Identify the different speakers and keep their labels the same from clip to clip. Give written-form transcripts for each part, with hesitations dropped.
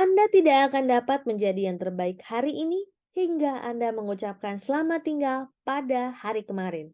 Speaker 1: Anda tidak akan dapat menjadi yang terbaik hari ini hingga Anda mengucapkan selamat tinggal pada hari kemarin.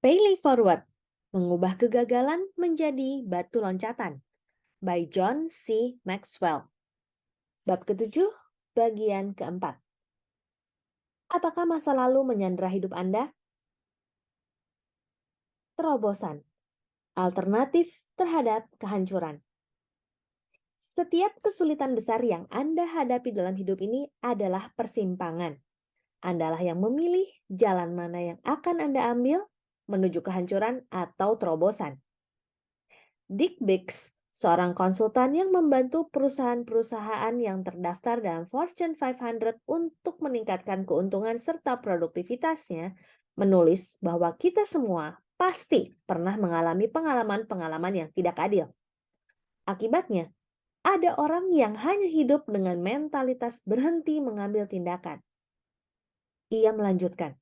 Speaker 1: Pay Forward, mengubah kegagalan menjadi batu loncatan, by John C. Maxwell. Bab ketujuh, bagian keempat. Apakah masa lalu menyandera hidup Anda? Terobosan, alternatif terhadap kehancuran. Setiap kesulitan besar yang Anda hadapi dalam hidup ini adalah persimpangan. Andalah yang memilih jalan mana yang akan Anda ambil menuju kehancuran atau terobosan. Dick Biggs, seorang konsultan yang membantu perusahaan-perusahaan yang terdaftar dalam Fortune 500 untuk meningkatkan keuntungan serta produktivitasnya, menulis bahwa kita semua pasti pernah mengalami pengalaman-pengalaman yang tidak adil. Akibatnya, ada orang yang hanya hidup dengan mentalitas berhenti mengambil tindakan. Ia melanjutkan,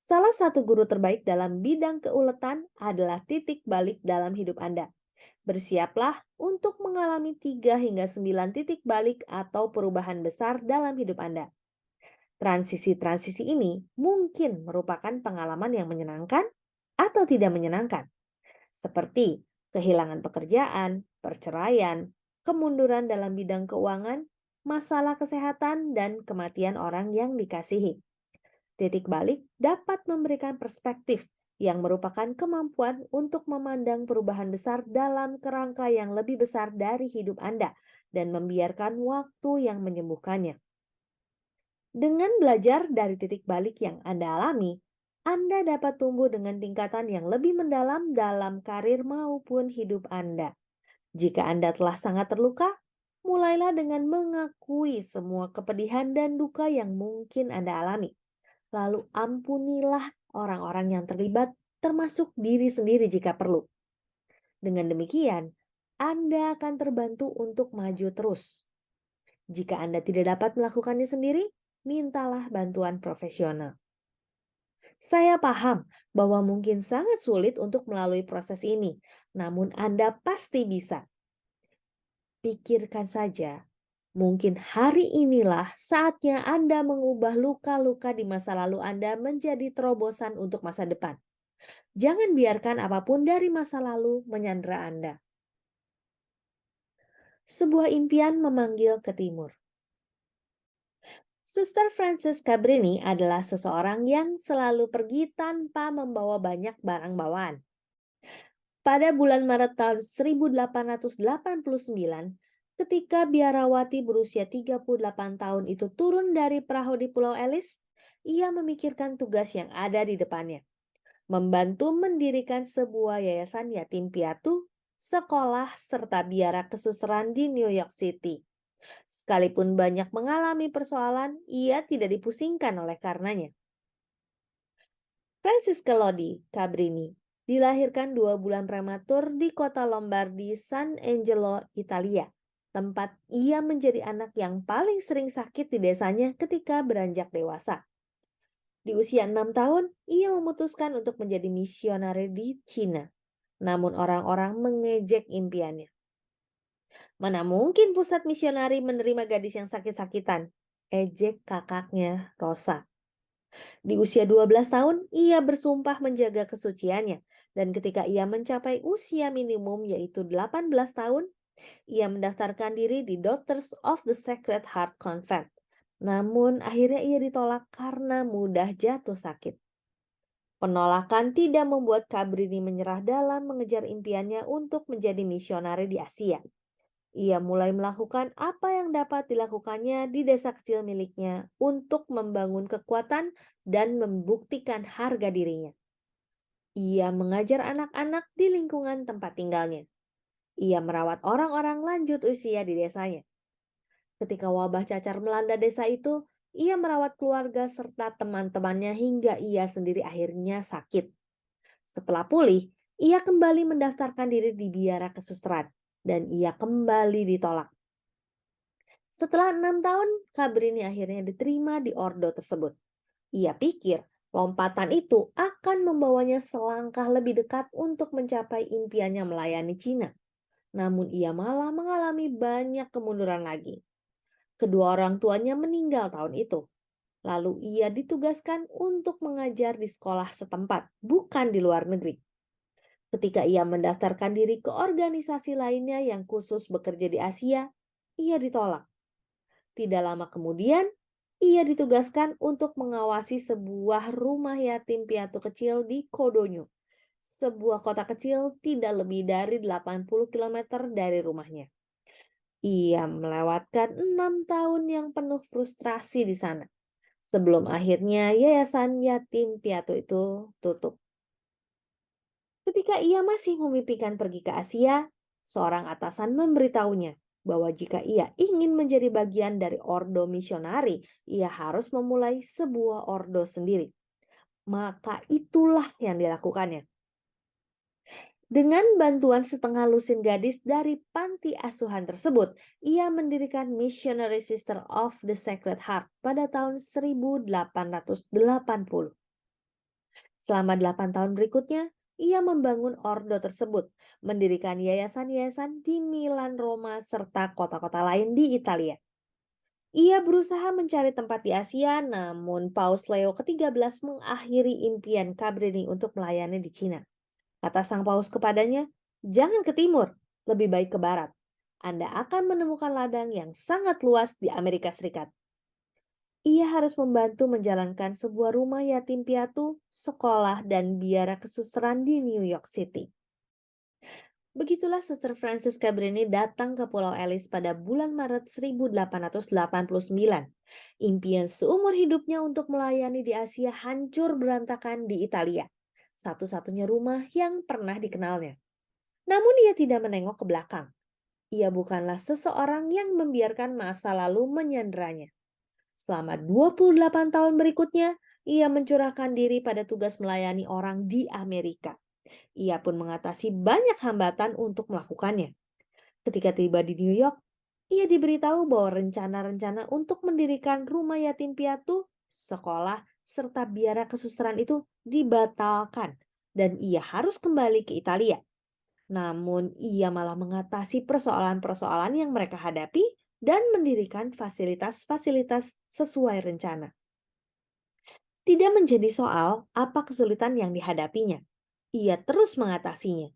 Speaker 1: salah satu guru terbaik dalam bidang keuletan adalah titik balik dalam hidup Anda. Bersiaplah untuk mengalami 3 hingga 9 titik balik atau perubahan besar dalam hidup Anda. Transisi-transisi ini mungkin merupakan pengalaman yang menyenangkan atau tidak menyenangkan, seperti kehilangan pekerjaan, perceraian, kemunduran dalam bidang keuangan, masalah kesehatan, dan kematian orang yang dikasihi. Titik balik dapat memberikan perspektif yang merupakan kemampuan untuk memandang perubahan besar dalam kerangka yang lebih besar dari hidup Anda dan membiarkan waktu yang menyembuhkannya. Dengan belajar dari titik balik yang Anda alami, Anda dapat tumbuh dengan tingkatan yang lebih mendalam dalam karir maupun hidup Anda. Jika Anda telah sangat terluka, mulailah dengan mengakui semua kepedihan dan duka yang mungkin Anda alami. Lalu ampunilah orang-orang yang terlibat, termasuk diri sendiri jika perlu. Dengan demikian, Anda akan terbantu untuk maju terus. Jika Anda tidak dapat melakukannya sendiri, mintalah bantuan profesional. Saya paham bahwa mungkin sangat sulit untuk melalui proses ini, namun Anda pasti bisa. Pikirkan saja, mungkin hari inilah saatnya Anda mengubah luka-luka di masa lalu Anda menjadi terobosan untuk masa depan. Jangan biarkan apapun dari masa lalu menyandera Anda. Sebuah impian memanggil ke timur. Suster Frances Cabrini adalah seseorang yang selalu pergi tanpa membawa banyak barang bawaan. Pada bulan Maret tahun 1889, ketika biarawati berusia 38 tahun itu turun dari perahu di Pulau Ellis, ia memikirkan tugas yang ada di depannya. Membantu mendirikan sebuah yayasan yatim piatu, sekolah, serta biara kesusaran di New York City. Sekalipun banyak mengalami persoalan, ia tidak dipusingkan oleh karenanya. Francisca Lodi Cabrini dilahirkan 2 bulan prematur di kota Lombardi, San Angelo, Italia, tempat ia menjadi anak yang paling sering sakit di desanya ketika beranjak dewasa. Di usia 6 tahun, ia memutuskan untuk menjadi misionari di Cina. Namun orang-orang mengejek impiannya. Mana mungkin pusat misionari menerima gadis yang sakit-sakitan? Ejek kakaknya, Rosa. Di usia 12 tahun, ia bersumpah menjaga kesuciannya. Dan ketika ia mencapai usia minimum yaitu 18 tahun, ia mendaftarkan diri di Daughters of the Sacred Heart Convent. Namun akhirnya ia ditolak karena mudah jatuh sakit. Penolakan tidak membuat Cabrini menyerah dalam mengejar impiannya untuk menjadi misionari di Asia. Ia mulai melakukan apa yang dapat dilakukannya di desa kecil miliknya untuk membangun kekuatan dan membuktikan harga dirinya. Ia mengajar anak-anak di lingkungan tempat tinggalnya. Ia merawat orang-orang lanjut usia di desanya. Ketika wabah cacar melanda desa itu, ia merawat keluarga serta teman-temannya hingga ia sendiri akhirnya sakit. Setelah pulih, ia kembali mendaftarkan diri di biara kesusaran dan ia kembali ditolak. Setelah 6 tahun, Cabrini akhirnya diterima di ordo tersebut. Ia pikir Lompatan itu akan membawanya selangkah lebih dekat untuk mencapai impiannya melayani Cina. Namun ia malah mengalami banyak kemunduran lagi. Kedua orang tuanya meninggal tahun itu. Lalu ia ditugaskan untuk mengajar di sekolah setempat, bukan di luar negeri. Ketika ia mendaftarkan diri ke organisasi lainnya yang khusus bekerja di Asia, ia ditolak. Tidak lama kemudian, ia ditugaskan untuk mengawasi sebuah rumah yatim piatu kecil di Kodonyo, sebuah kota kecil tidak lebih dari 80 kilometer dari rumahnya. Ia melewatkan 6 tahun yang penuh frustrasi di sana, sebelum akhirnya yayasan yatim piatu itu tutup. Ketika ia masih memimpikan pergi ke Asia, seorang atasan memberitahunya bahwa jika ia ingin menjadi bagian dari ordo misionari, ia harus memulai sebuah ordo sendiri. Maka itulah yang dilakukannya. Dengan bantuan setengah lusin gadis dari panti asuhan tersebut, ia mendirikan Missionary Sister of the Sacred Heart pada tahun 1880. Selama 8 tahun berikutnya, ia membangun ordo tersebut, mendirikan yayasan-yayasan di Milan, Roma, serta kota-kota lain di Italia. Ia berusaha mencari tempat di Asia, namun Paus Leo ke-13 mengakhiri impian Cabrini untuk melayani di Cina. Kata sang paus kepadanya, "Jangan ke timur, lebih baik ke barat. Anda akan menemukan ladang yang sangat luas di Amerika Serikat." Ia harus membantu menjalankan sebuah rumah yatim piatu, sekolah, dan biara kesusaran di New York City. Begitulah Suster Francis Cabrini datang ke Pulau Ellis pada bulan Maret 1889. Impian seumur hidupnya untuk melayani di Asia hancur berantakan di Italia, satu-satunya rumah yang pernah dikenalnya. Namun ia tidak menengok ke belakang. Ia bukanlah seseorang yang membiarkan masa lalu menyanderanya. Selama 28 tahun berikutnya, ia mencurahkan diri pada tugas melayani orang di Amerika. Ia pun mengatasi banyak hambatan untuk melakukannya. Ketika tiba di New York, ia diberitahu bahwa rencana-rencana untuk mendirikan rumah yatim piatu, sekolah, serta biara kesusaran itu dibatalkan dan ia harus kembali ke Italia. Namun, ia malah mengatasi persoalan-persoalan yang mereka hadapi dan mendirikan fasilitas-fasilitas sesuai rencana. Tidak menjadi soal apa kesulitan yang dihadapinya. Ia terus mengatasinya.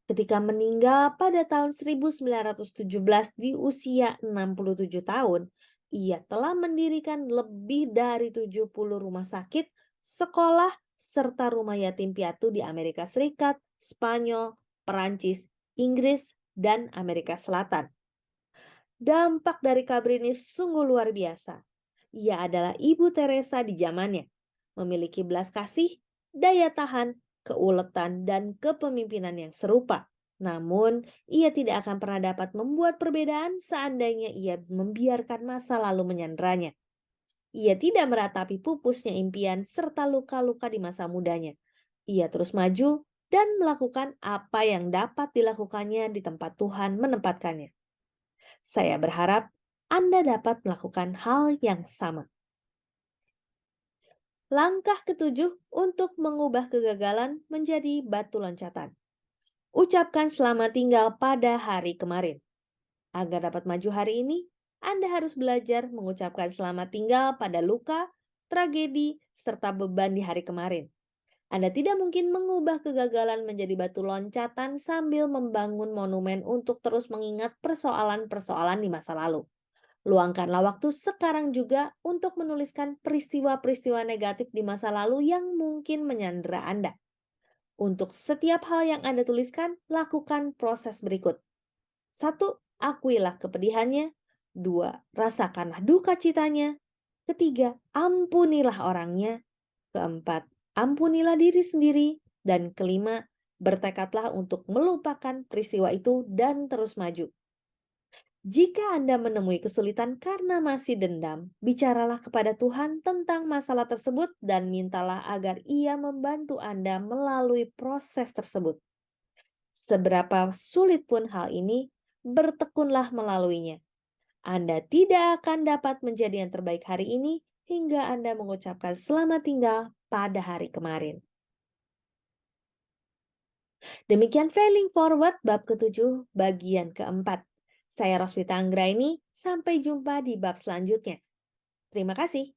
Speaker 1: Ketika meninggal pada tahun 1917 di usia 67 tahun, ia telah mendirikan lebih dari 70 rumah sakit, sekolah, serta rumah yatim piatu di Amerika Serikat, Spanyol, Perancis, Inggris, dan Amerika Selatan. Dampak dari Cabrini sungguh luar biasa. Ia adalah Ibu Teresa di zamannya, memiliki belas kasih, daya tahan, keuletan, dan kepemimpinan yang serupa. Namun, ia tidak akan pernah dapat membuat perbedaan seandainya ia membiarkan masa lalu menyanderanya. Ia tidak meratapi pupusnya impian serta luka-luka di masa mudanya. Ia terus maju dan melakukan apa yang dapat dilakukannya di tempat Tuhan menempatkannya. Saya berharap Anda dapat melakukan hal yang sama. Langkah ketujuh untuk mengubah kegagalan menjadi batu loncatan. Ucapkan selamat tinggal pada hari kemarin. Agar dapat maju hari ini, Anda harus belajar mengucapkan selamat tinggal pada luka, tragedi, serta beban di hari kemarin. Anda tidak mungkin mengubah kegagalan menjadi batu loncatan sambil membangun monumen untuk terus mengingat persoalan-persoalan di masa lalu. Luangkanlah waktu sekarang juga untuk menuliskan peristiwa-peristiwa negatif di masa lalu yang mungkin menyandera Anda. Untuk setiap hal yang Anda tuliskan, lakukan proses berikut. 1. Akuilah kepedihannya. 2. Rasakanlah duka citanya. 3. Ampunilah orangnya. 4. Ampunilah diri sendiri. Dan 5. Bertekadlah untuk melupakan peristiwa itu dan terus maju. Jika Anda menemui kesulitan karena masih dendam, bicaralah kepada Tuhan tentang masalah tersebut dan mintalah agar Ia membantu Anda melalui proses tersebut. Seberapa sulit pun hal ini, bertekunlah melaluinya. Anda tidak akan dapat menjadi yang terbaik hari ini hingga Anda mengucapkan selamat tinggal pada hari kemarin. Demikian Failing Forward bab ke-7 bagian keempat. Saya Roswita Anggraini, sampai jumpa di bab selanjutnya. Terima kasih.